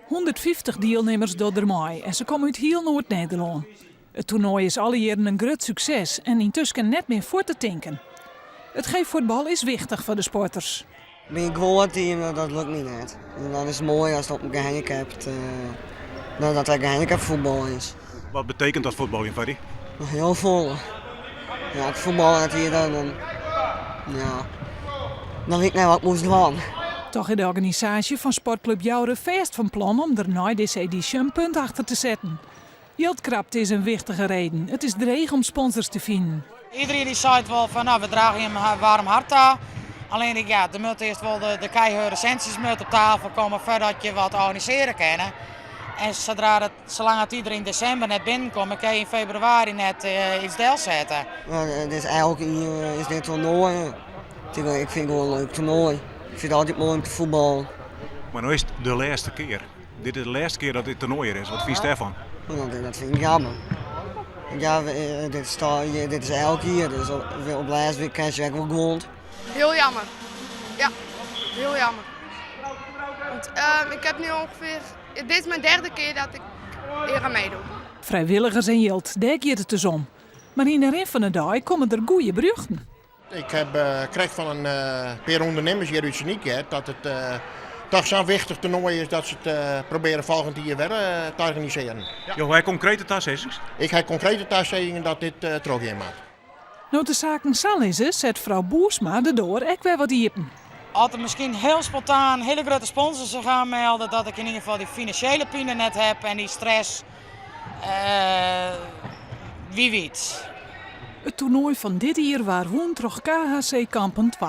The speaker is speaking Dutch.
150 deelnemers door de mooi en ze komen uit heel Noord-Nederland. Het toernooi is alle jaren een groot succes en intussen net meer voor te tinken. Het G-voetbal is wichtig voor de sporters. Ben je gewoon team, dat lukt niet net. En dan is het mooi als het op een gehandicapt, dat er gehandicapt voetbal is. Wat betekent dat voetbal in Freddy? Heel vol. Ja, ik voetbal net hier dan. Dan weet ik niet wat ik moest doen. Toch is de organisatie van sportclub Jouren vast van plan om er na deze editie een punt achter te zetten. Geldkrapte is een wichtige reden. Het is dreig om sponsors te vinden. Iedereen die zei wel van we dragen hem warm hart aan. Alleen er moet eerst wel de keiharde recensies op tafel komen voordat je wat organiseren kan. En zolang het iedereen in december net binnenkomt, kan je in februari net iets deel zetten. Het is elk jaar is dit toernooi. Ik vind het wel een leuk toernooi. Ik vind het altijd mooi om te voetballen. Maar nu is het de laatste keer. Dit is de laatste keer dat dit toernooi er is. Wat vind je daarvan? Dat vind ik jammer. Ja, dit is elk jaar, dus op laatste week krijg je wel gewoond. Heel jammer. Ja, heel jammer. Want, ik heb nu ongeveer... Dit is mijn derde keer dat ik hier aan meedoe. Vrijwilligers en Jilt, daar gaat het dus om. Maar in de rin van de dag komen er goede berichten. Ik krijg van een paar ondernemers hier uit Seniek dat het toch zo'n wichtig toernooi is dat ze het proberen volgend jaar weer te organiseren. Ja, hij concrete tasjes? Ik heb concrete tasjes dat dit terug in maakt. Nou, de zaken zal is, zet vrouw Boersma erdoor ook weer wat iepen. Als er misschien heel spontaan hele grote sponsors zich gaan melden, dat ik in ieder geval die financiële pine net heb en die stress. Wie weet. Het toernooi van dit jaar waar woont KHC Kampen 2.